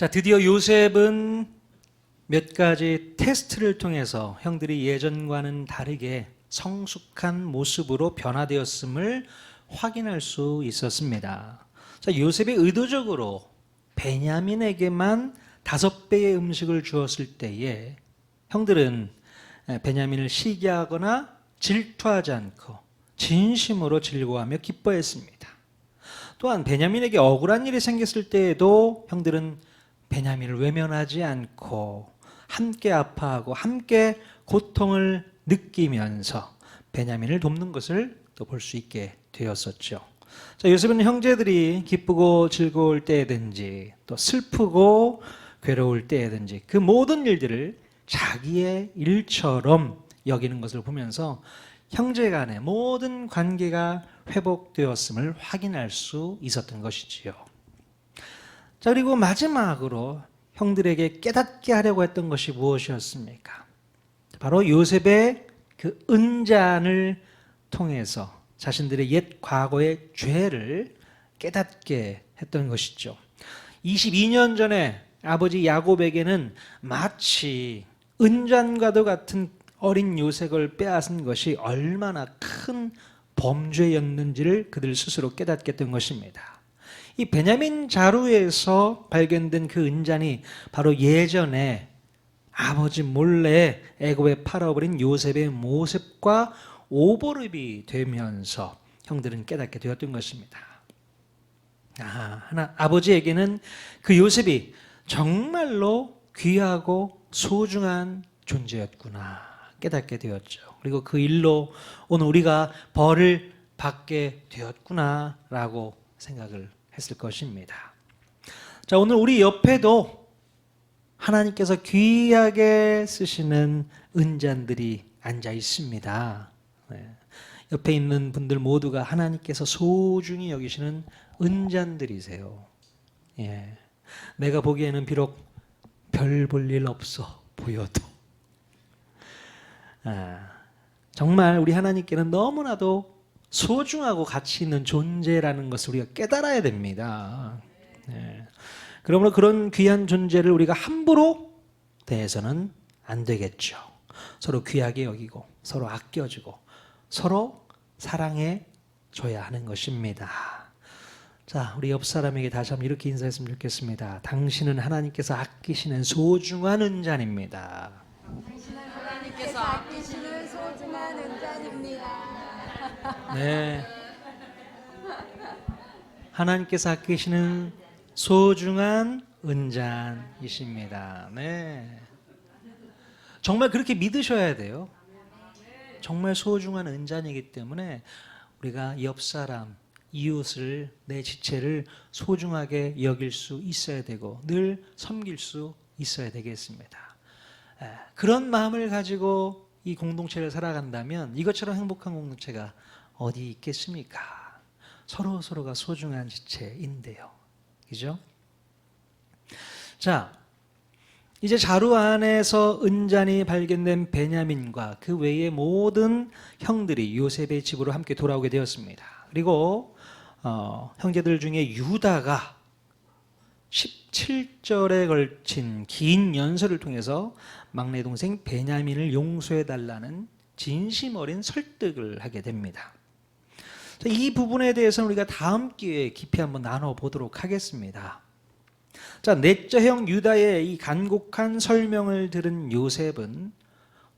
자, 드디어 요셉은 몇 가지 테스트를 통해서 형들이 예전과는 다르게 성숙한 모습으로 변화되었음을 확인할 수 있었습니다. 자, 요셉이 의도적으로 베냐민에게만 5배의 음식을 주었을 때에 형들은 베냐민을 시기하거나 질투하지 않고 진심으로 즐거워하며 기뻐했습니다. 또한 베냐민에게 억울한 일이 생겼을 때에도 형들은 베냐민을 외면하지 않고 함께 아파하고 함께 고통을 느끼면서 베냐민을 돕는 것을 또 볼 수 있게 되었었죠. 자, 요셉은 형제들이 기쁘고 즐거울 때든지 또 슬프고 괴로울 때든지 그 모든 일들을 자기의 일처럼 여기는 것을 보면서 형제 간의 모든 관계가 회복되었음을 확인할 수 있었던 것이지요. 자, 그리고 마지막으로 형들에게 깨닫게 하려고 했던 것이 무엇이었습니까? 바로 요셉의 그 은잔을 통해서 자신들의 옛 과거의 죄를 깨닫게 했던 것이죠. 22년 전에 아버지 야곱에게는 마치 은잔과도 같은 어린 요셉을 빼앗은 것이 얼마나 큰 범죄였는지를 그들 스스로 깨닫게 했던 것입니다. 이 베냐민 자루에서 발견된 그 은잔이 바로 예전에 아버지 몰래 애굽에 팔아버린 요셉의 모습과 오버랩이 되면서 형들은 깨닫게 되었던 것입니다. 아버지에게는 그 요셉이 정말로 귀하고 소중한 존재였구나 깨닫게 되었죠. 그리고 그 일로 오늘 우리가 벌을 받게 되었구나라고 생각을 했을 것입니다. 자, 오늘 우리 옆에도 하나님께서 귀하게 쓰시는 은잔들이 앉아 있습니다. 옆에 있는 분들 모두가 하나님께서 소중히 여기시는 은잔들이세요. 예. 내가 보기에는 비록 별 볼 일 없어 보여도 정말 우리 하나님께는 너무나도 소중하고 가치 있는 존재라는 것을 우리가 깨달아야 됩니다. 예. 그러므로 그런 귀한 존재를 우리가 함부로 대해서는 안 되겠죠. 서로 귀하게 여기고 서로 아껴주고 서로 사랑해 줘야 하는 것입니다. 자, 우리 옆 사람에게 다시 한번 이렇게 인사했으면 좋겠습니다. 당신은 하나님께서 아끼시는 소중한 은잔입니다. 당신은 하나님께서 아끼시는 소중한 은잔입니다. 네. 하나님께서 아끼시는 소중한 은잔이십니다. 네. 정말 그렇게 믿으셔야 돼요. 정말 소중한 은잔이기 때문에 우리가 옆 사람, 이웃을, 내 지체를 소중하게 여길 수 있어야 되고 늘 섬길 수 있어야 되겠습니다. 그런 마음을 가지고 이 공동체를 살아간다면 이것처럼 행복한 공동체가 어디 있겠습니까? 서로가 소중한 지체인데요. 그죠? 자, 이제 자루 안에서 은잔이 발견된 베냐민과 그 외의 모든 형들이 요셉의 집으로 함께 돌아오게 되었습니다. 그리고 형제들 중에 유다가 17절에 걸친 긴 연설을 통해서 막내 동생 베냐민을 용서해달라는 진심 어린 설득을 하게 됩니다. 이 부분에 대해서는 우리가 다음 기회에 깊이 한번 나눠보도록 하겠습니다. 자, 넷째 형 유다의 이 간곡한 설명을 들은 요셉은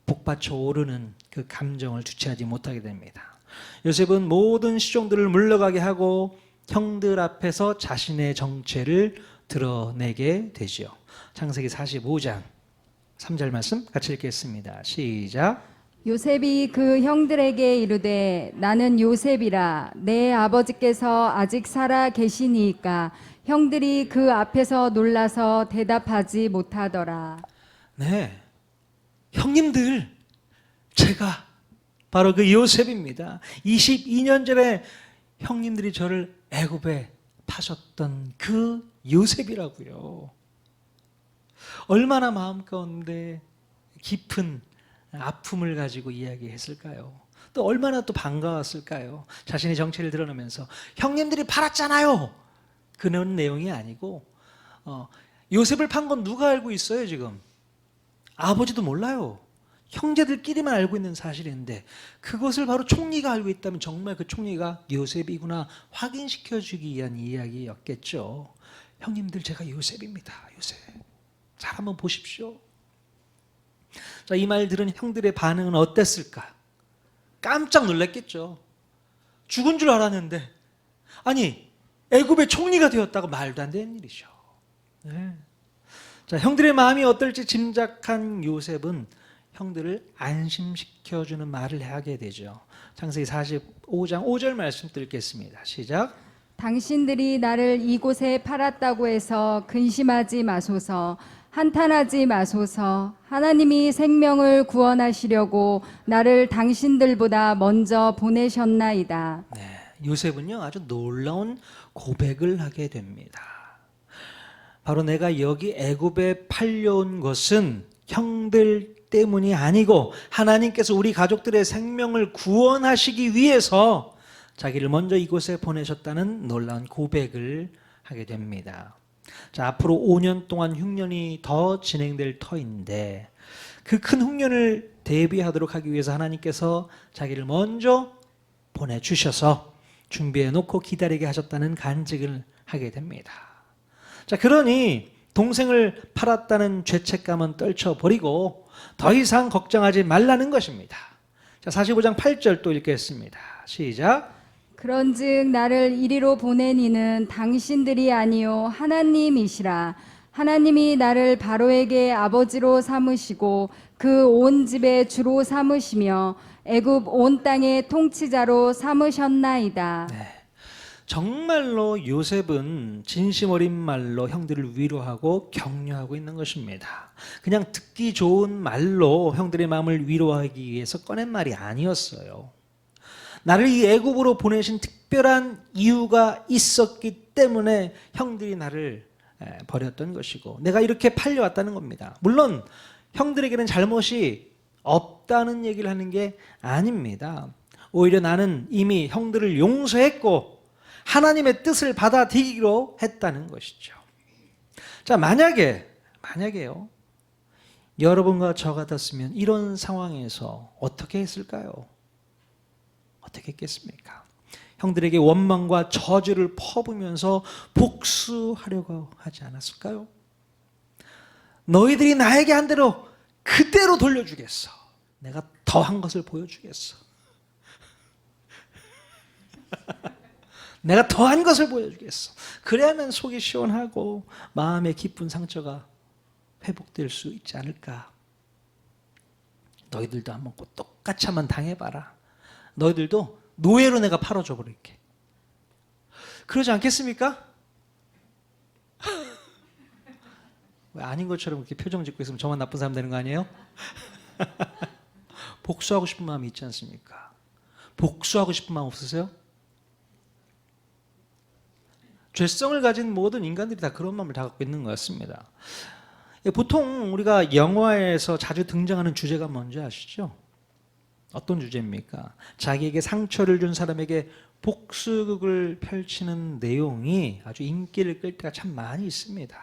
복받쳐 오르는 그 감정을 주체하지 못하게 됩니다. 요셉은 모든 시종들을 물러가게 하고 형들 앞에서 자신의 정체를 드러내게 되지요. 창세기 45장 3절 말씀 같이 읽겠습니다. 시작. 요셉이 그 형들에게 이르되 나는 요셉이라 내 아버지께서 아직 살아 계시니이까 형들이 그 앞에서 놀라서 대답하지 못하더라. 네, 형님들, 제가 바로 그 요셉입니다. 22년 전에 형님들이 저를 애굽에 파셨던 그 요셉이라고요. 얼마나 마음 가운데 깊은 아픔을 가지고 이야기했을까요? 또 얼마나 또 반가웠을까요? 자신의 정체를 드러내면서 형님들이 팔았잖아요. 그런 내용이 아니고 요셉을 판 건 누가 알고 있어요 지금? 아버지도 몰라요. 형제들끼리만 알고 있는 사실인데 그것을 바로 총리가 알고 있다면 정말 그 총리가 요셉이구나 확인시켜주기 위한 이야기였겠죠. 형님들 제가 요셉입니다. 요셉. 잘 한번 보십시오. 자, 이 말 들은 형들의 반응은 어땠을까? 깜짝 놀랐겠죠. 죽은 줄 알았는데 아니 애굽의 총리가 되었다고 말도 안 되는 일이죠. 네. 자, 형들의 마음이 어떨지 짐작한 요셉은 형들을 안심시켜주는 말을 하게 되죠. 창세기 45장 5절 말씀 읽겠습니다. 시작. 당신들이 나를 이곳에 팔았다고 해서 근심하지 마소서. 한탄하지 마소서. 하나님이 생명을 구원하시려고 나를 당신들보다 먼저 보내셨나이다. 네, 요셉은요 아주 놀라운 고백을 하게 됩니다. 바로 내가 여기 애굽에 팔려온 것은 형들 때문이 아니고 하나님께서 우리 가족들의 생명을 구원하시기 위해서 자기를 먼저 이곳에 보내셨다는 놀라운 고백을 하게 됩니다. 자, 앞으로 5년 동안 흉년이 더 진행될 터인데 그 큰 흉년을 대비하도록 하기 위해서 하나님께서 자기를 먼저 보내주셔서 준비해 놓고 기다리게 하셨다는 간증을 하게 됩니다. 자, 그러니 동생을 팔았다는 죄책감은 떨쳐버리고 더 이상 걱정하지 말라는 것입니다. 자, 45장 8절 또 읽겠습니다. 시작. 그런즉 나를 이리로 보낸 이는 당신들이 아니요 하나님이시라. 하나님이 나를 바로에게 아버지로 삼으시고 그 온 집의 주로 삼으시며 애굽 온 땅의 통치자로 삼으셨나이다. 네. 정말로 요셉은 진심 어린 말로 형들을 위로하고 격려하고 있는 것입니다. 그냥 듣기 좋은 말로 형들의 마음을 위로하기 위해서 꺼낸 말이 아니었어요. 나를 이 애굽으로 보내신 특별한 이유가 있었기 때문에 형들이 나를 버렸던 것이고 내가 이렇게 팔려왔다는 겁니다. 물론 형들에게는 잘못이 없다는 얘기를 하는 게 아닙니다. 오히려 나는 이미 형들을 용서했고 하나님의 뜻을 받아들이기로 했다는 것이죠. 자, 만약에요. 여러분과 저 같았으면 이런 상황에서 어떻게 했을까요? 어떻게 했겠습니까? 형들에게 원망과 저주를 퍼부으면서 복수하려고 하지 않았을까요? 너희들이 나에게 한 대로 그대로 돌려주겠어. 내가 더한 것을 보여주겠어. 내가 더한 것을 보여주겠어. 그래야만 속이 시원하고 마음의 깊은 상처가 회복될 수 있지 않을까. 너희들도 한번 꼭 똑같이 한번 당해봐라. 너희들도 노예로 내가 팔아줘 버릴게. 그러지 않겠습니까? 왜 아닌 것처럼 이렇게 표정 짓고 있으면 저만 나쁜 사람 되는 거 아니에요? 복수하고 싶은 마음이 있지 않습니까? 복수하고 싶은 마음 없으세요? 죄성을 가진 모든 인간들이 다 그런 마음을 다 갖고 있는 것 같습니다. 보통 우리가 영화에서 자주 등장하는 주제가 뭔지 아시죠? 어떤 주제입니까? 자기에게 상처를 준 사람에게 복수극을 펼치는 내용이 아주 인기를 끌 때가 참 많이 있습니다.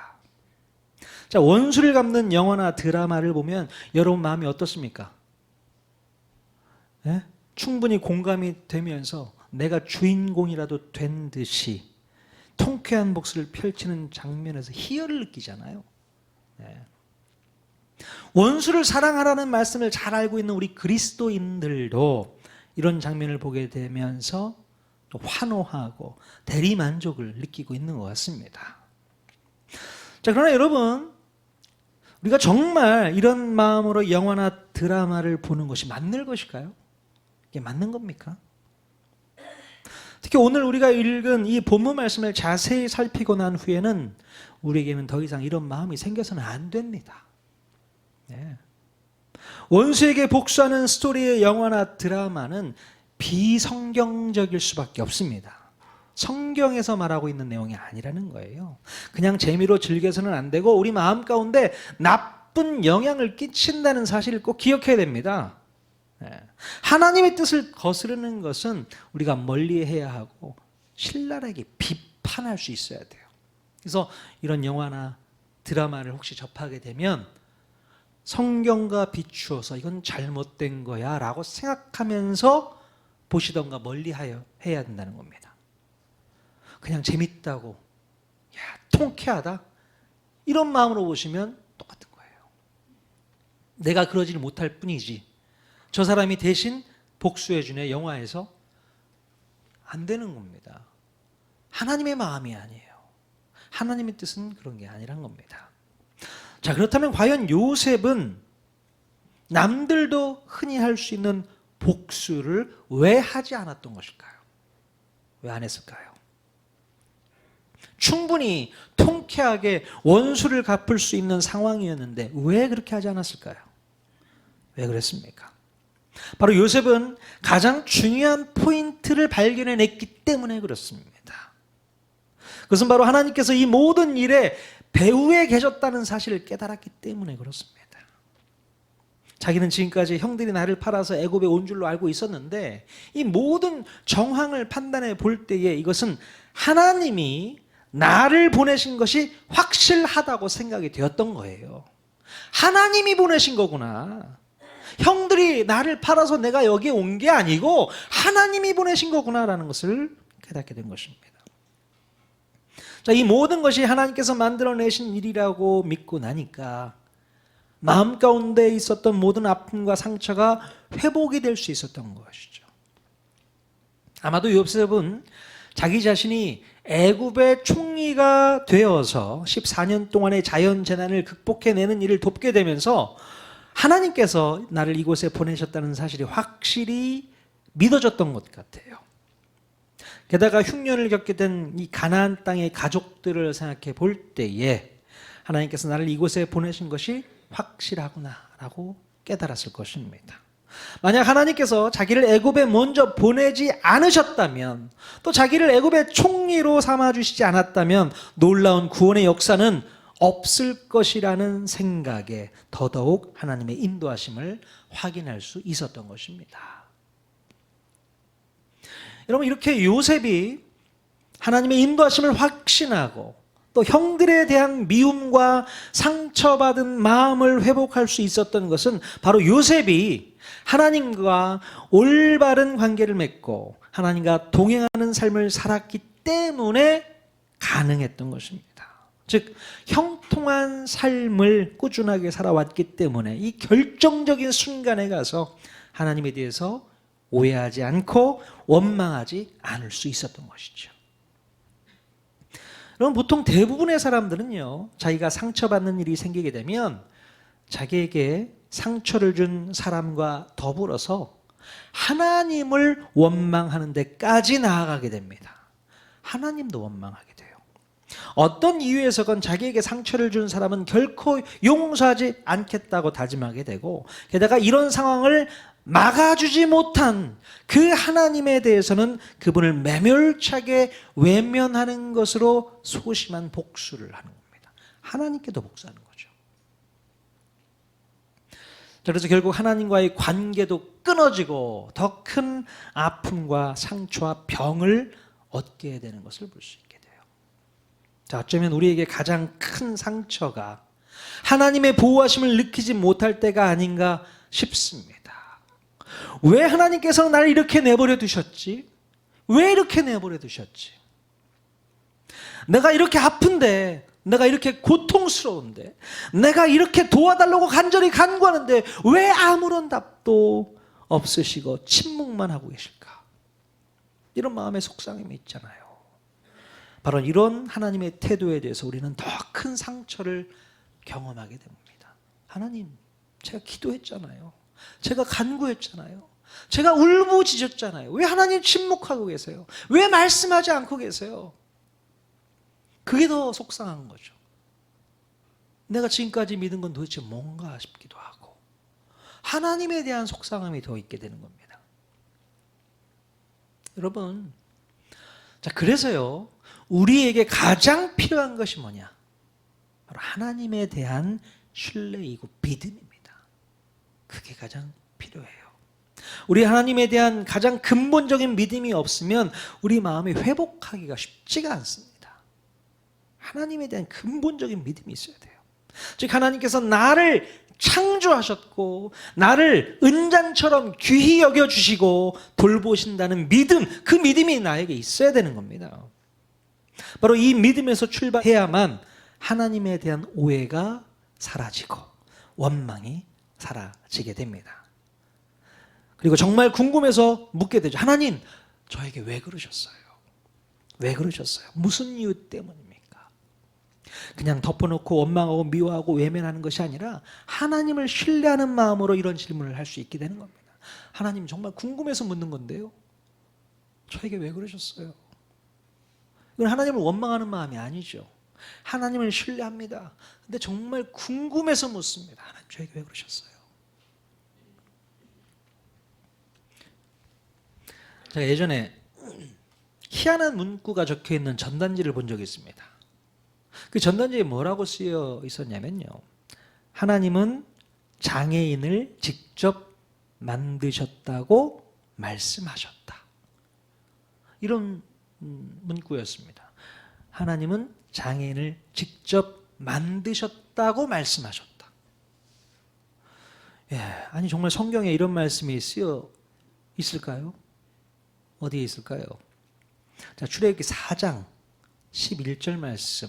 자, 원수를 갚는 영화나 드라마를 보면 여러분 마음이 어떻습니까? 네? 충분히 공감이 되면서 내가 주인공이라도 된 듯이 통쾌한 복수를 펼치는 장면에서 희열을 느끼잖아요. 네. 원수를 사랑하라는 말씀을 잘 알고 있는 우리 그리스도인들도 이런 장면을 보게 되면서 또 환호하고 대리만족을 느끼고 있는 것 같습니다. 자, 그러나 여러분, 우리가 정말 이런 마음으로 영화나 드라마를 보는 것이 맞는 것일까요? 이게 맞는 겁니까? 특히 오늘 우리가 읽은 이 본문 말씀을 자세히 살피고 난 후에는 우리에게는 더 이상 이런 마음이 생겨서는 안 됩니다. 네. 원수에게 복수하는 스토리의 영화나 드라마는 비성경적일 수밖에 없습니다. 성경에서 말하고 있는 내용이 아니라는 거예요. 그냥 재미로 즐겨서는 안 되고 우리 마음 가운데 나쁜 영향을 끼친다는 사실을 꼭 기억해야 됩니다. 네. 하나님의 뜻을 거스르는 것은 우리가 멀리해야 하고 신랄하게 비판할 수 있어야 돼요. 그래서 이런 영화나 드라마를 혹시 접하게 되면 성경과 비추어서 이건 잘못된 거야 라고 생각하면서 보시던가 멀리해야 된다는 겁니다. 그냥 재밌다고, 야, 통쾌하다, 이런 마음으로 보시면 똑같은 거예요. 내가 그러지를 못할 뿐이지 저 사람이 대신 복수해주네 영화에서 안 되는 겁니다. 하나님의 마음이 아니에요. 하나님의 뜻은 그런 게 아니란 겁니다. 자, 그렇다면 과연 요셉은 남들도 흔히 할 수 있는 복수를 왜 하지 않았던 것일까요? 왜 안 했을까요? 충분히 통쾌하게 원수를 갚을 수 있는 상황이었는데 왜 그렇게 하지 않았을까요? 왜 그랬습니까? 바로 요셉은 가장 중요한 포인트를 발견해냈기 때문에 그렇습니다. 그것은 바로 하나님께서 이 모든 일에 배후에 계셨다는 사실을 깨달았기 때문에 그렇습니다. 자기는 지금까지 형들이 나를 팔아서 애굽에 온 줄로 알고 있었는데 이 모든 정황을 판단해 볼 때에 이것은 하나님이 나를 보내신 것이 확실하다고 생각이 되었던 거예요. 하나님이 보내신 거구나. 형들이 나를 팔아서 내가 여기에 온 게 아니고 하나님이 보내신 거구나라는 것을 깨닫게 된 것입니다. 자, 이 모든 것이 하나님께서 만들어내신 일이라고 믿고 나니까 마음 가운데 있었던 모든 아픔과 상처가 회복이 될 수 있었던 것이죠. 아마도 요셉은 자기 자신이 애굽의 총리가 되어서 14년 동안의 자연재난을 극복해내는 일을 돕게 되면서 하나님께서 나를 이곳에 보내셨다는 사실이 확실히 믿어졌던 것 같아요. 게다가 흉년을 겪게 된 이 가나안 땅의 가족들을 생각해 볼 때에 하나님께서 나를 이곳에 보내신 것이 확실하구나라고 깨달았을 것입니다. 만약 하나님께서 자기를 애굽에 먼저 보내지 않으셨다면, 또 자기를 애굽의 총리로 삼아주시지 않았다면 놀라운 구원의 역사는 없을 것이라는 생각에 더더욱 하나님의 인도하심을 확인할 수 있었던 것입니다. 여러분, 이렇게 요셉이 하나님의 인도하심을 확신하고 또 형들에 대한 미움과 상처받은 마음을 회복할 수 있었던 것은 바로 요셉이 하나님과 올바른 관계를 맺고 하나님과 동행하는 삶을 살았기 때문에 가능했던 것입니다. 즉, 형통한 삶을 꾸준하게 살아왔기 때문에 이 결정적인 순간에 가서 하나님에 대해서 오해하지 않고 원망하지 않을 수 있었던 것이죠. 여러분, 보통 대부분의 사람들은요, 자기가 상처받는 일이 생기게 되면 자기에게 상처를 준 사람과 더불어서 하나님을 원망하는 데까지 나아가게 됩니다. 하나님도 원망하게 돼요. 어떤 이유에서건 자기에게 상처를 준 사람은 결코 용서하지 않겠다고 다짐하게 되고, 게다가 이런 상황을 막아주지 못한 그 하나님에 대해서는 그분을 매몰차게 외면하는 것으로 소심한 복수를 하는 겁니다. 하나님께도 복수하는 거죠. 그래서 결국 하나님과의 관계도 끊어지고 더 큰 아픔과 상처와 병을 얻게 되는 것을 볼 수 있게 돼요. 자, 어쩌면 우리에게 가장 큰 상처가 하나님의 보호하심을 느끼지 못할 때가 아닌가 싶습니다. 왜 하나님께서는 나를 이렇게 내버려 두셨지? 왜 이렇게 내버려 두셨지? 내가 이렇게 아픈데, 내가 이렇게 고통스러운데, 내가 이렇게 도와달라고 간절히 간구하는데 왜 아무런 답도 없으시고 침묵만 하고 계실까? 이런 마음의 속상함이 있잖아요. 바로 이런 하나님의 태도에 대해서 우리는 더 큰 상처를 경험하게 됩니다. 하나님, 제가 기도했잖아요. 제가 간구했잖아요. 제가 울부짖었잖아요. 왜 하나님 침묵하고 계세요? 왜 말씀하지 않고 계세요? 그게 더 속상한 거죠. 내가 지금까지 믿은 건 도대체 뭔가 싶기도 하고, 하나님에 대한 속상함이 더 있게 되는 겁니다. 여러분, 자, 그래서요, 우리에게 가장 필요한 것이 뭐냐? 바로 하나님에 대한 신뢰이고 믿음입니다. 그게 가장 필요해요. 우리 하나님에 대한 가장 근본적인 믿음이 없으면 우리 마음이 회복하기가 쉽지가 않습니다. 하나님에 대한 근본적인 믿음이 있어야 돼요. 즉 하나님께서 나를 창조하셨고 나를 은장처럼 귀히 여겨주시고 돌보신다는 믿음, 그 믿음이 나에게 있어야 되는 겁니다. 바로 이 믿음에서 출발해야만 하나님에 대한 오해가 사라지고 원망이 사라지게 됩니다. 그리고 정말 궁금해서 묻게 되죠. 하나님, 저에게 왜 그러셨어요? 왜 그러셨어요? 무슨 이유 때문입니까? 그냥 덮어놓고 원망하고 미워하고 외면하는 것이 아니라 하나님을 신뢰하는 마음으로 이런 질문을 할 수 있게 되는 겁니다. 하나님, 정말 궁금해서 묻는 건데요, 저에게 왜 그러셨어요? 이건 하나님을 원망하는 마음이 아니죠. 하나님을 신뢰합니다. 근데 정말 궁금해서 묻습니다. 하나님, 저에게 왜 그러셨어요? 제가 예전에 희한한 문구가 적혀있는 전단지를 본 적이 있습니다. 그 전단지에 뭐라고 쓰여 있었냐면요, 하나님은 장애인을 직접 만드셨다고 말씀하셨다. 이런 문구였습니다. 하나님은 장애인을 직접 만드셨다고 말씀하셨다. 예, 아니 정말 성경에 이런 말씀이 쓰여 있을까요? 어디에 있을까요? 자, 출애굽기 4장 11절 말씀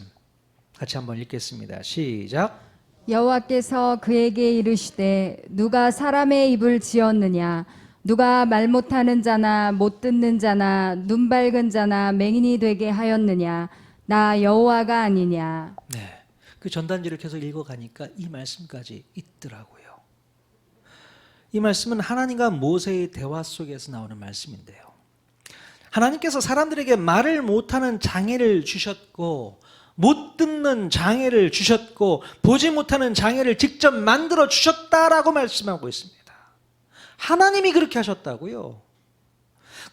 같이 한번 읽겠습니다. 시작. 여호와께서 그에게 이르시되 누가 사람의 입을 지었느냐 누가 말 못하는 자나 못 듣는 자나 눈 밝은 자나 맹인이 되게 하였느냐 나 여호와가 아니냐. 네, 그 전단지를 계속 읽어가니까 이 말씀까지 있더라고요. 이 말씀은 하나님과 모세의 대화 속에서 나오는 말씀인데요, 하나님께서 사람들에게 말을 못하는 장애를 주셨고 못 듣는 장애를 주셨고 보지 못하는 장애를 직접 만들어 주셨다라고 말씀하고 있습니다. 하나님이 그렇게 하셨다고요.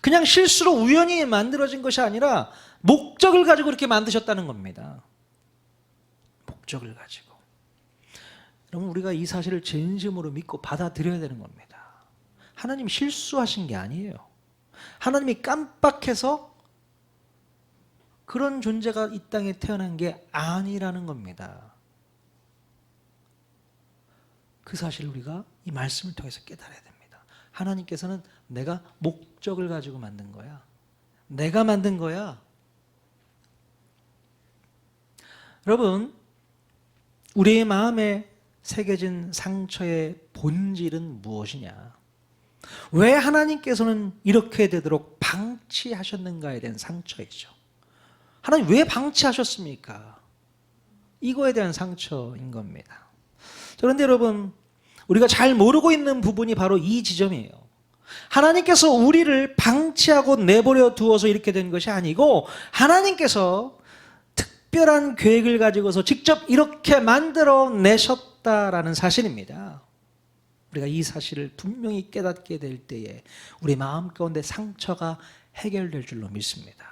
그냥 실수로 우연히 만들어진 것이 아니라 목적을 가지고 그렇게 만드셨다는 겁니다. 목적을 가지고. 여러분, 우리가 이 사실을 진심으로 믿고 받아들여야 되는 겁니다. 하나님 실수하신 게 아니에요. 하나님이 깜빡해서 그런 존재가 이 땅에 태어난 게 아니라는 겁니다. 그 사실을 우리가 이 말씀을 통해서 깨달아야 됩니다. 하나님께서는 내가 목적을 가지고 만든 거야. 내가 만든 거야. 여러분, 우리의 마음에 새겨진 상처의 본질은 무엇이냐? 왜 하나님께서는 이렇게 되도록 방치하셨는가에 대한 상처이죠. 하나님 왜 방치하셨습니까? 이거에 대한 상처인 겁니다. 그런데 여러분, 우리가 잘 모르고 있는 부분이 바로 이 지점이에요. 하나님께서 우리를 방치하고 내버려 두어서 이렇게 된 것이 아니고 하나님께서 특별한 계획을 가지고서 직접 이렇게 만들어 내셨다라는 사실입니다. 우리가 이 사실을 분명히 깨닫게 될 때에 우리 마음 가운데 상처가 해결될 줄로 믿습니다.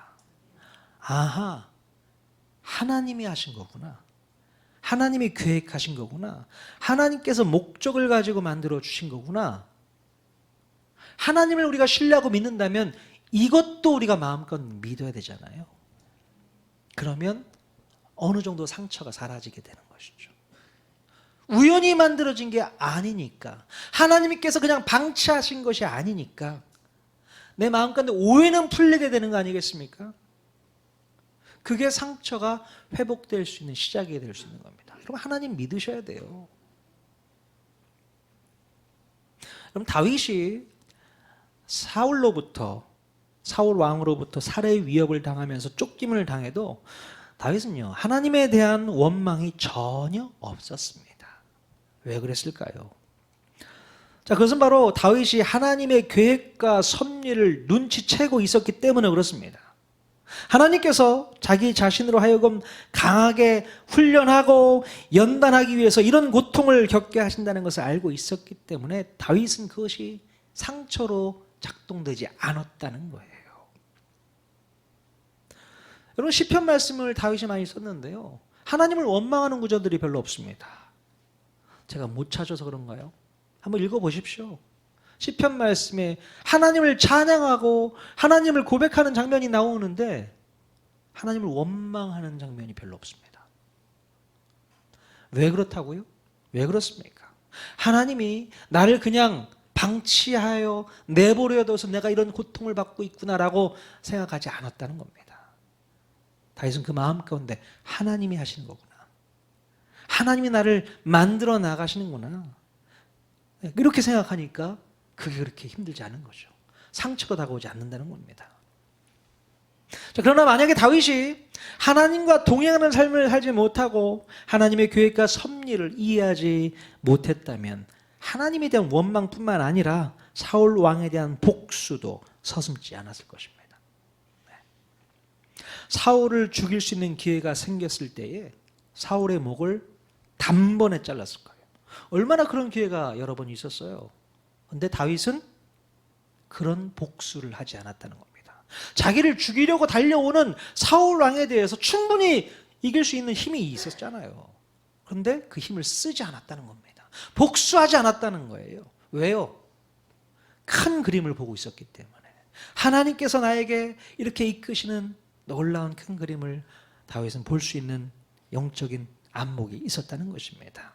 아하, 하나님이 하신 거구나. 하나님이 계획하신 거구나. 하나님께서 목적을 가지고 만들어 주신 거구나. 하나님을 우리가 신뢰하고 믿는다면 이것도 우리가 마음껏 믿어야 되잖아요. 그러면 어느 정도 상처가 사라지게 되는 것이죠. 우연히 만들어진 게 아니니까, 하나님께서 그냥 방치하신 것이 아니니까 내 마음 가운데 오해는 풀리게 되는 거 아니겠습니까? 그게 상처가 회복될 수 있는 시작이 될 수 있는 겁니다. 여러분, 하나님 믿으셔야 돼요. 그럼 다윗이 사울 왕으로부터 살해 위협을 당하면서 쫓김을 당해도 다윗은요, 하나님에 대한 원망이 전혀 없었습니다. 왜 그랬을까요? 자, 그것은 바로 다윗이 하나님의 계획과 섭리를 눈치채고 있었기 때문에 그렇습니다. 하나님께서 자기 자신으로 하여금 강하게 훈련하고 연단하기 위해서 이런 고통을 겪게 하신다는 것을 알고 있었기 때문에 다윗은 그것이 상처로 작동되지 않았다는 거예요. 여러분, 시편 말씀을 다윗이 많이 썼는데요, 하나님을 원망하는 구절들이 별로 없습니다. 제가 못 찾아서 그런가요? 한번 읽어보십시오. 시편 말씀에 하나님을 찬양하고 하나님을 고백하는 장면이 나오는데 하나님을 원망하는 장면이 별로 없습니다. 왜 그렇다고요? 왜 그렇습니까? 하나님이 나를 그냥 방치하여 내버려 둬서 내가 이런 고통을 받고 있구나라고 생각하지 않았다는 겁니다. 다윗은 그 마음 가운데 하나님이 하시는 거구나. 하나님이 나를 만들어 나가시는구나. 이렇게 생각하니까 그게 그렇게 힘들지 않은 거죠. 상처로 다가오지 않는다는 겁니다. 자, 그러나 만약에 다윗이 하나님과 동행하는 삶을 살지 못하고 하나님의 계획과 섭리를 이해하지 못했다면 하나님에 대한 원망뿐만 아니라 사울 왕에 대한 복수도 서슴지 않았을 것입니다. 네. 사울을 죽일 수 있는 기회가 생겼을 때에 사울의 목을 단번에 잘랐을 거예요. 얼마나 그런 기회가 여러 번 있었어요. 그런데 다윗은 그런 복수를 하지 않았다는 겁니다. 자기를 죽이려고 달려오는 사울 왕에 대해서 충분히 이길 수 있는 힘이 있었잖아요. 그런데 그 힘을 쓰지 않았다는 겁니다. 복수하지 않았다는 거예요. 왜요? 큰 그림을 보고 있었기 때문에. 하나님께서 나에게 이렇게 이끄시는 놀라운 큰 그림을 다윗은 볼 수 있는 영적인 안목이 있었다는 것입니다.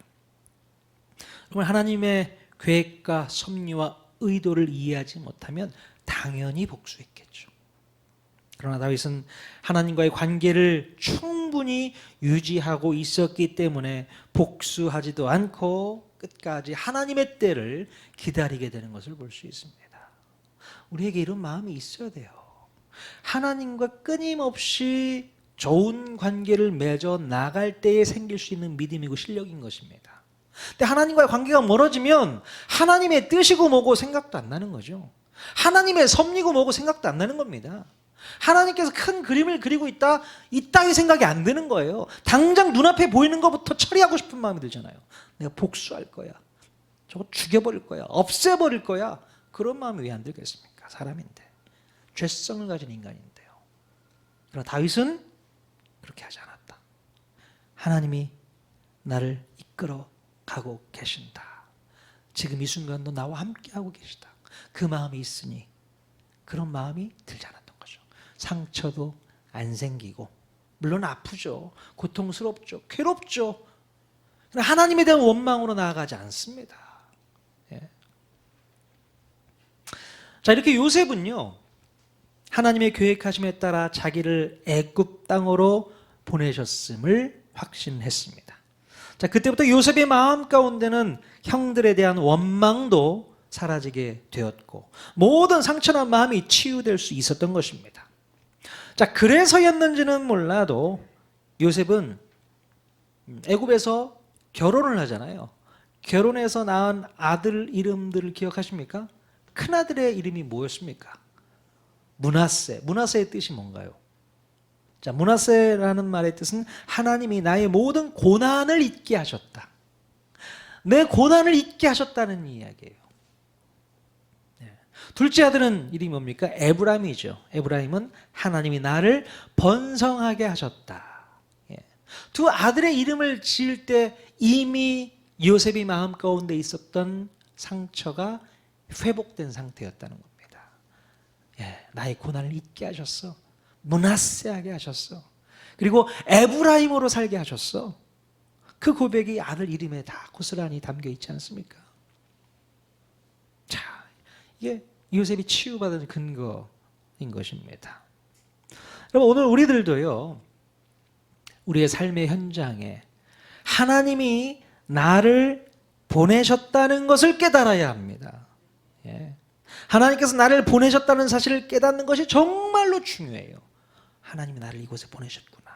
그러면 하나님의 계획과 섭리와 의도를 이해하지 못하면 당연히 복수했겠죠. 그러나 다윗은 하나님과의 관계를 충분히 유지하고 있었기 때문에 복수하지도 않고 끝까지 하나님의 때를 기다리게 되는 것을 볼 수 있습니다. 우리에게 이런 마음이 있어야 돼요. 하나님과 끊임없이 좋은 관계를 맺어 나갈 때에 생길 수 있는 믿음이고 실력인 것입니다. 근데 하나님과의 관계가 멀어지면 하나님의 뜻이고 뭐고 생각도 안 나는 거죠. 하나님의 섭리고 뭐고 생각도 안 나는 겁니다. 하나님께서 큰 그림을 그리고 있다, 이따위 생각이 안 드는 거예요. 당장 눈앞에 보이는 것부터 처리하고 싶은 마음이 들잖아요. 내가 복수할 거야, 저거 죽여버릴 거야, 없애버릴 거야. 그런 마음이 왜 안 들겠습니까? 사람인데, 죄성을 가진 인간인데요. 그러나 다윗은 그렇게 하지 않았다. 하나님이 나를 이끌어 가고 계신다. 지금 이 순간도 나와 함께하고 계시다. 그 마음이 있으니 그런 마음이 들지 않았던 거죠. 상처도 안 생기고, 물론 아프죠, 고통스럽죠, 괴롭죠. 그러나 하나님에 대한 원망으로 나아가지 않습니다. 예. 자, 이렇게 요셉은요, 하나님의 계획하심에 따라 자기를 애굽 땅으로 보내셨음을 확신했습니다. 자, 그때부터 요셉의 마음 가운데는 형들에 대한 원망도 사라지게 되었고 모든 상처난 마음이 치유될 수 있었던 것입니다. 자, 그래서였는지는 몰라도 요셉은 애굽에서 결혼을 하잖아요. 결혼해서 낳은 아들 이름들을 기억하십니까? 큰아들의 이름이 뭐였습니까? 므낫세. 므낫세의 뜻이 뭔가요? 자, 므낫세라는 말의 뜻은 하나님이 나의 모든 고난을 잊게 하셨다. 내 고난을 잊게 하셨다는 이야기예요. 둘째 아들은 이름이 뭡니까? 에브라임이죠. 에브라임은 하나님이 나를 번성하게 하셨다. 두 아들의 이름을 지을 때 이미 요셉의 마음 가운데 있었던 상처가 회복된 상태였다는 겁니다. 나의 고난을 잊게 하셨어. 므낫세하게 하셨어. 그리고 에브라임으로 살게 하셨어. 그 고백이 아들 이름에 다 고스란히 담겨 있지 않습니까? 자, 이게 요셉이 치유받은 근거인 것입니다. 여러분, 오늘 우리들도요, 우리의 삶의 현장에 하나님이 나를 보내셨다는 것을 깨달아야 합니다. 하나님께서 나를 보내셨다는 사실을 깨닫는 것이 정말로 중요해요. 하나님이 나를 이곳에 보내셨구나.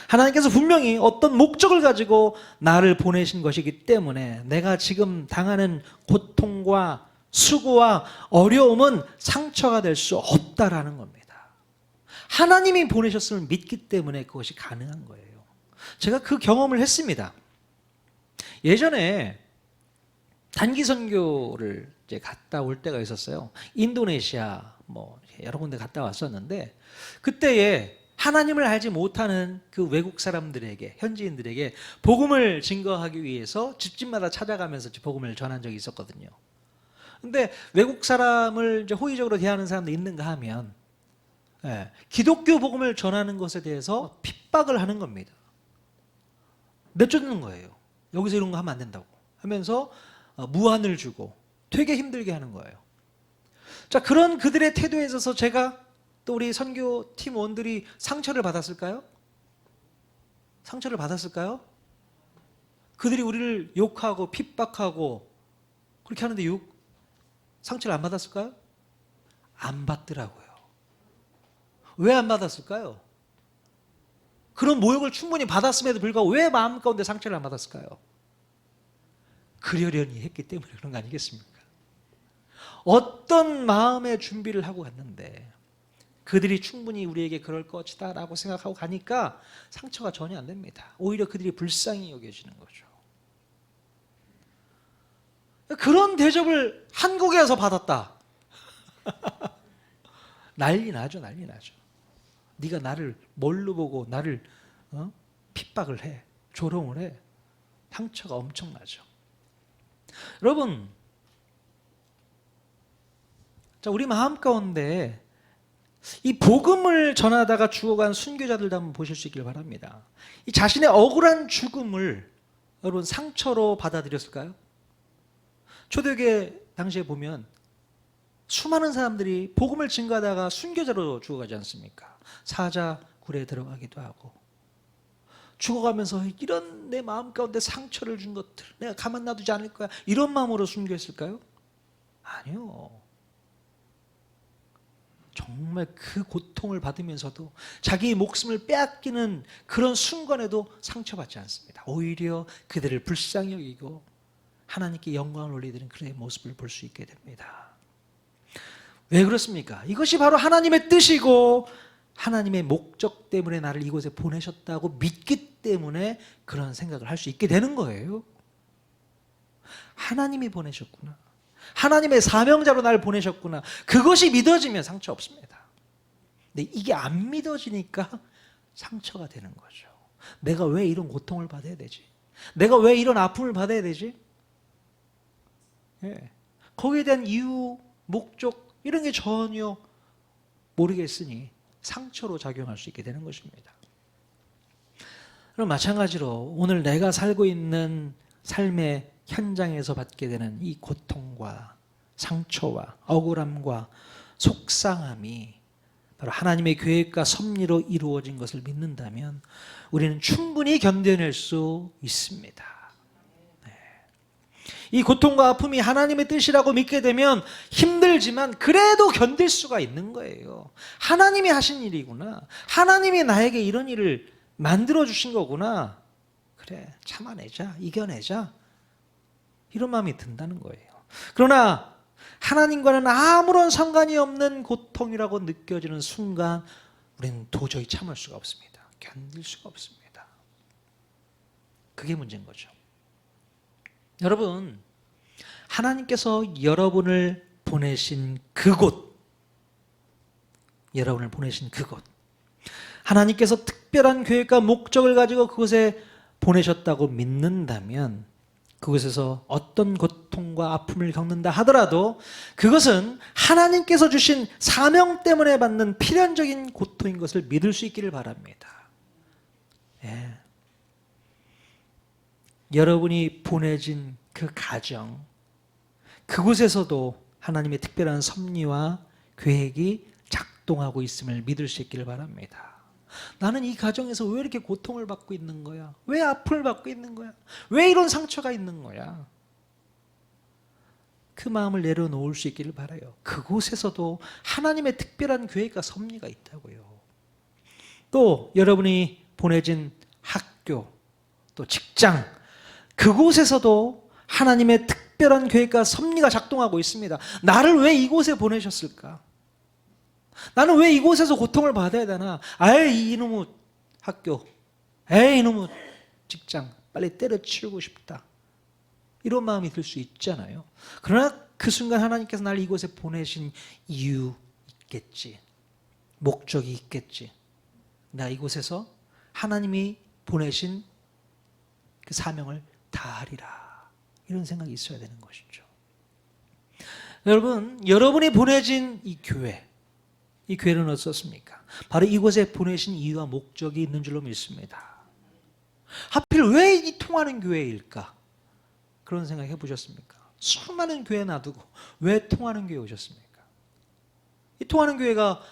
하나님께서 분명히 어떤 목적을 가지고 나를 보내신 것이기 때문에 내가 지금 당하는 고통과 수고와 어려움은 상처가 될 수 없다라는 겁니다. 하나님이 보내셨음을 믿기 때문에 그것이 가능한 거예요. 제가 그 경험을 했습니다. 예전에 단기 선교를 이제 갔다 올 때가 있었어요. 인도네시아 여러 군데 갔다 왔었는데, 그때에 하나님을 알지 못하는 그 외국 사람들에게, 현지인들에게 복음을 증거하기 위해서 집집마다 찾아가면서 복음을 전한 적이 있었거든요. 근데 외국 사람을 이제 호의적으로 대하는 사람도 있는가 하면 기독교 복음을 전하는 것에 대해서 핍박을 하는 겁니다. 내쫓는 거예요. 여기서 이런 거 하면 안 된다고 하면서 무한을 주고 되게 힘들게 하는 거예요. 자, 그런 그들의 태도에 있어서 제가 또 우리 선교 팀원들이 상처를 받았을까요? 상처를 받았을까요? 그들이 우리를 욕하고 핍박하고 그렇게 하는데 상처를 안 받았을까요? 안 받더라고요. 왜 안 받았을까요? 그런 모욕을 충분히 받았음에도 불구하고 왜 마음 가운데 상처를 안 받았을까요? 그러려니 했기 때문에 그런 거 아니겠습니까? 어떤 마음의 준비를 하고 갔는데 그들이 충분히 우리에게 그럴 것이다 라고 생각하고 가니까 상처가 전혀 안 됩니다. 오히려 그들이 불쌍히 여겨지는 거죠. 그런 대접을 한국에서 받았다. 난리 나죠, 난리 나죠. 네가 나를 뭘로 보고 나를 핍박을 해, 조롱을 해. 상처가 엄청나죠. 여러분, 자, 우리 마음 가운데 이 복음을 전하다가 죽어간 순교자들도 한번 보실 수 있길 바랍니다. 이 자신의 억울한 죽음을 여러분 상처로 받아들였을까요? 초대교회 당시에 보면 수많은 사람들이 복음을 증거하다가 순교자로 죽어가지 않습니까? 사자굴에 들어가기도 하고 죽어가면서 이런 내 마음 가운데 상처를 준 것들 내가 가만 놔두지 않을 거야 이런 마음으로 순교했을까요? 아니요. 정말 그 고통을 받으면서도 자기의 목숨을 빼앗기는 그런 순간에도 상처받지 않습니다. 오히려 그들을 불쌍히 여기고 하나님께 영광을 올리는 그의 모습을 볼 수 있게 됩니다. 왜 그렇습니까? 이것이 바로 하나님의 뜻이고 하나님의 목적 때문에 나를 이곳에 보내셨다고 믿기 때문에 그런 생각을 할 수 있게 되는 거예요. 하나님이 보내셨구나. 하나님의 사명자로 나를 보내셨구나. 그것이 믿어지면 상처 없습니다. 근데 이게 안 믿어지니까 상처가 되는 거죠. 내가 왜 이런 고통을 받아야 되지? 내가 왜 이런 아픔을 받아야 되지? 예. 거기에 대한 이유, 목적 이런 게 전혀 모르겠으니 상처로 작용할 수 있게 되는 것입니다. 그럼 마찬가지로 오늘 내가 살고 있는 삶의 현장에서 받게 되는 이 고통과 상처와 억울함과 속상함이 바로 하나님의 계획과 섭리로 이루어진 것을 믿는다면 우리는 충분히 견뎌낼 수 있습니다. 이 고통과 아픔이 하나님의 뜻이라고 믿게 되면 힘들지만 그래도 견딜 수가 있는 거예요. 하나님이 하신 일이구나. 하나님이 나에게 이런 일을 만들어 주신 거구나. 그래, 참아내자, 이겨내자. 이런 마음이 든다는 거예요. 그러나 하나님과는 아무런 상관이 없는 고통이라고 느껴지는 순간 우리는 도저히 참을 수가 없습니다. 견딜 수가 없습니다. 그게 문제인 거죠. 여러분, 하나님께서 여러분을 보내신 그곳, 하나님께서 특별한 계획과 목적을 가지고 그곳에 보내셨다고 믿는다면 그곳에서 어떤 고통과 아픔을 겪는다 하더라도 그것은 하나님께서 주신 사명 때문에 받는 필연적인 고통인 것을 믿을 수 있기를 바랍니다. 예. 여러분이 보내진 그 가정, 그곳에서도 하나님의 특별한 섭리와 계획이 작동하고 있음을 믿을 수 있기를 바랍니다. 나는 이 가정에서 왜 이렇게 고통을 받고 있는 거야? 왜 아픔을 받고 있는 거야? 왜 이런 상처가 있는 거야? 그 마음을 내려놓을 수 있기를 바라요. 그곳에서도 하나님의 특별한 계획과 섭리가 있다고요. 또 여러분이 보내진 학교, 또 직장, 그곳에서도 하나님의 특별한 계획과 섭리가 작동하고 있습니다. 나를 왜 이곳에 보내셨을까? 나는 왜 이곳에서 고통을 받아야 되나? 아이, 이놈의 학교, 에이, 이놈의 직장, 빨리 때려치우고 싶다. 이런 마음이 들 수 있잖아요. 그러나 그 순간 하나님께서 나를 이곳에 보내신 이유 있겠지. 목적이 있겠지. 나 이곳에서 하나님이 보내신 그 사명을 다하리라. 이런 생각이 있어야 되는 것이죠. 여러분, 여러분이 보내진 이 교회, 이 교회는 어떻습니까? 바로 이곳에 보내신 이유와 목적이 있는 줄로 믿습니다. 하필 왜 이 통하는 교회일까? 그런 생각 해보셨습니까? 수많은 교회 놔두고 왜 통하는 교회 오셨습니까? 이 통하는 교회가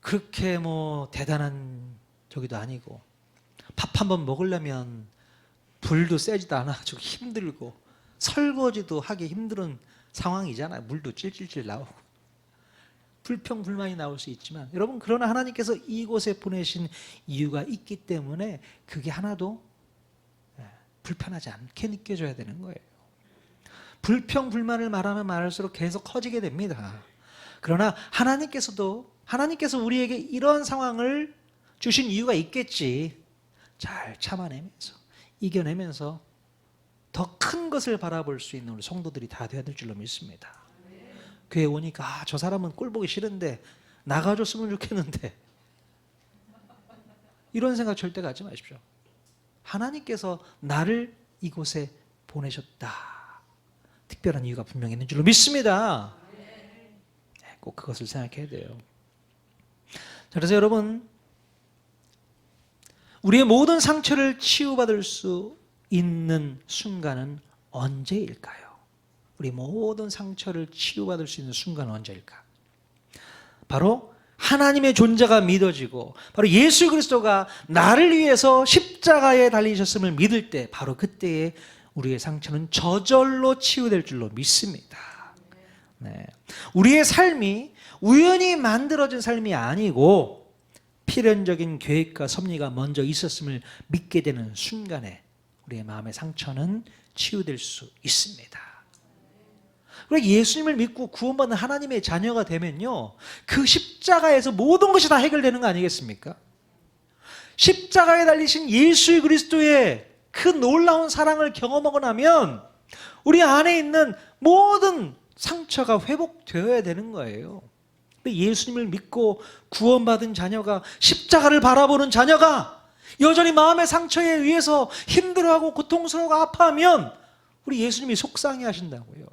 그렇게 뭐 대단한 저기도 아니고, 밥 한 번 먹으려면 불도 세지도 않아가지고 힘들고 설거지도 하기 힘든 상황이잖아요. 물도 찔찔찔 나오고 불평불만이 나올 수 있지만, 여러분 그러나 하나님께서 이곳에 보내신 이유가 있기 때문에 그게 하나도 불편하지 않게 느껴져야 되는 거예요. 불평불만을 말하면 말할수록 계속 커지게 됩니다. 그러나 하나님께서 우리에게 이런 상황을 주신 이유가 있겠지. 잘 참아내면서 이겨내면서 더 큰 것을 바라볼 수 있는 우리 성도들이 다 되어야 될 줄로 믿습니다. 교회 오니까 저 사람은 꼴 보기 싫은데 나가줬으면 좋겠는데, 이런 생각 절대 갖지 마십시오. 하나님께서 나를 이곳에 보내셨다. 특별한 이유가 분명히 있는 줄로 믿습니다. 꼭 그것을 생각해야 돼요. 자, 그래서 여러분, 우리의 모든 상처를 치유받을 수 있는 순간은 언제일까요? 우리 모든 상처를 치유받을 수 있는 순간은 언제일까? 바로 하나님의 존재가 믿어지고, 바로 예수 그리스도가 나를 위해서 십자가에 달리셨음을 믿을 때, 바로 그때에 우리의 상처는 저절로 치유될 줄로 믿습니다. 네. 우리의 삶이 우연히 만들어진 삶이 아니고 필연적인 계획과 섭리가 먼저 있었음을 믿게 되는 순간에 우리의 마음의 상처는 치유될 수 있습니다. 그리고 예수님을 믿고 구원받는 하나님의 자녀가 되면요, 그 십자가에서 모든 것이 다 해결되는 거 아니겠습니까? 십자가에 달리신 예수 그리스도의 그 놀라운 사랑을 경험하고 나면 우리 안에 있는 모든 상처가 회복되어야 되는 거예요. 예수님을 믿고 구원받은 자녀가, 십자가를 바라보는 자녀가 여전히 마음의 상처에 의해서 힘들어하고 고통스러워하고 아파하면 우리 예수님이 속상해 하신다고요.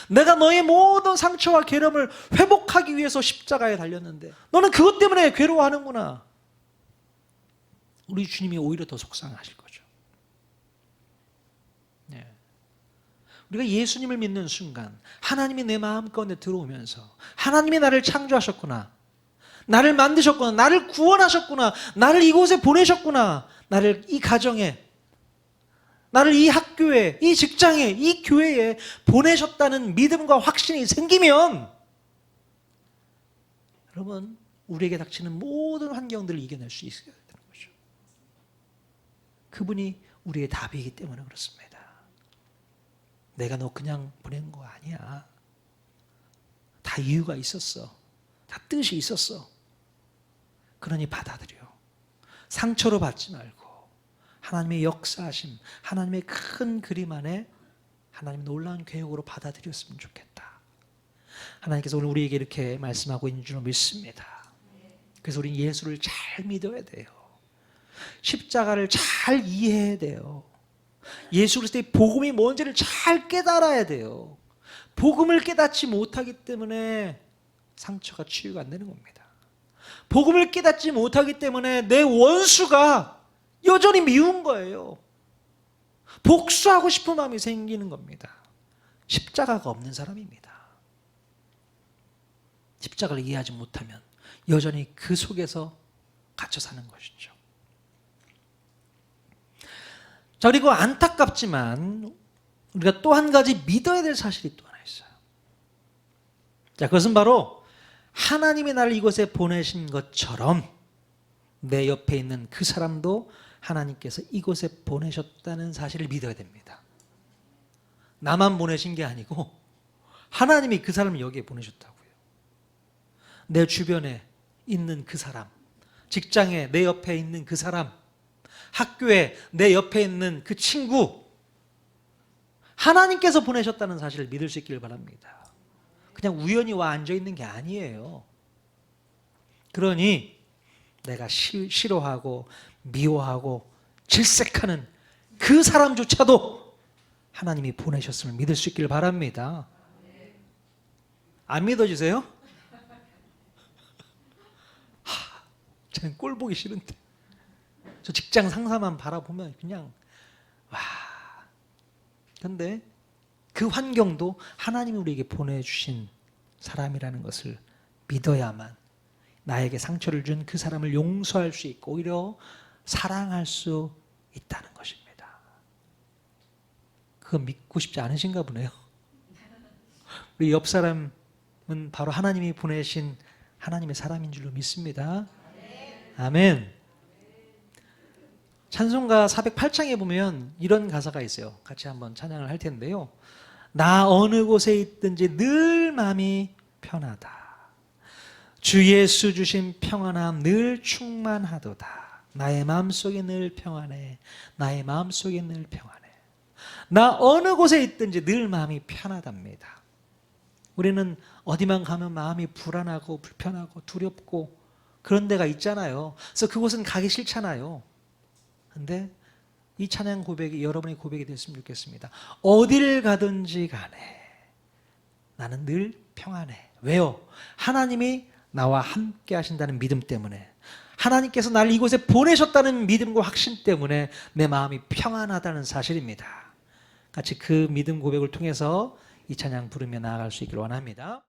내가 너의 모든 상처와 괴로움을 회복하기 위해서 십자가에 달렸는데 너는 그것 때문에 괴로워하는구나. 우리 주님이 오히려 더 속상하실 거죠. 네. 우리가 예수님을 믿는 순간 하나님이 내 마음 가운데 들어오면서, 하나님이 나를 창조하셨구나, 나를 만드셨구나, 나를 구원하셨구나, 나를 이곳에 보내셨구나, 나를 이 가정에, 나를 이 학교에, 이 직장에, 이 교회에 보내셨다는 믿음과 확신이 생기면, 여러분, 우리에게 닥치는 모든 환경들을 이겨낼 수 있어야 되는 거죠. 그분이 우리의 답이기 때문에 그렇습니다. 내가 너 그냥 보낸 거 아니야. 다 이유가 있었어. 다 뜻이 있었어. 그러니 받아들여. 상처로 받지 말고 하나님의 역사하심, 하나님의 큰 그림 안에 하나님의 놀라운 계획으로 받아들였으면 좋겠다. 하나님께서 오늘 우리에게 이렇게 말씀하고 있는 줄 믿습니다. 그래서 우리는 예수를 잘 믿어야 돼요. 십자가를 잘 이해해야 돼요. 예수 그리스도의 복음이 뭔지를 잘 깨달아야 돼요. 복음을 깨닫지 못하기 때문에 상처가 치유가 안 되는 겁니다. 복음을 깨닫지 못하기 때문에 내 원수가 여전히 미운 거예요. 복수하고 싶은 마음이 생기는 겁니다. 십자가가 없는 사람입니다. 십자가를 이해하지 못하면 여전히 그 속에서 갇혀 사는 것이죠. 자, 그리고 안타깝지만 우리가 또 한 가지 믿어야 될 사실이 또 하나 있어요. 자, 그것은 바로 하나님이 나를 이곳에 보내신 것처럼 내 옆에 있는 그 사람도 하나님께서 이곳에 보내셨다는 사실을 믿어야 됩니다. 나만 보내신 게 아니고 하나님이 그 사람을 여기에 보내셨다고요. 내 주변에 있는 그 사람, 직장에 내 옆에 있는 그 사람, 학교에 내 옆에 있는 그 친구, 하나님께서 보내셨다는 사실을 믿을 수 있기를 바랍니다. 그냥 우연히 와 앉아있는 게 아니에요. 그러니 내가 싫어하고 미워하고 질색하는 그 사람조차도 하나님이 보내셨음을 믿을 수 있기를 바랍니다. 안 믿어지세요? 쟤는 꼴 보기 싫은데. 저 직장 상사만 바라보면 그냥 와. 그런데 그 환경도 하나님이 우리에게 보내주신 사람이라는 것을 믿어야만 나에게 상처를 준 그 사람을 용서할 수 있고 오히려 사랑할 수 있다는 것입니다. 그거 믿고 싶지 않으신가 보네요. 우리 옆 사람은 바로 하나님이 보내신 하나님의 사람인 줄로 믿습니다. 아멘. 찬송가 408장에 보면 이런 가사가 있어요. 같이 한번 찬양을 할 텐데요. 나 어느 곳에 있든지 늘 마음이 편하다. 주 예수 주신 평안함 늘 충만하도다. 나의 마음속에 늘 평안해. 나의 마음속에 늘 평안해. 나 어느 곳에 있든지 늘 마음이 편하답니다. 우리는 어디만 가면 마음이 불안하고 불편하고 두렵고 그런 데가 있잖아요. 그래서 그곳은 가기 싫잖아요. 근데 이 찬양 고백이 여러분의 고백이 됐으면 좋겠습니다. 어디를 가든지 간에 나는 늘 평안해. 왜요? 하나님이 나와 함께 하신다는 믿음 때문에, 하나님께서 나를 이곳에 보내셨다는 믿음과 확신 때문에 내 마음이 평안하다는 사실입니다. 같이 그 믿음 고백을 통해서 이 찬양 부르며 나아갈 수 있기를 원합니다.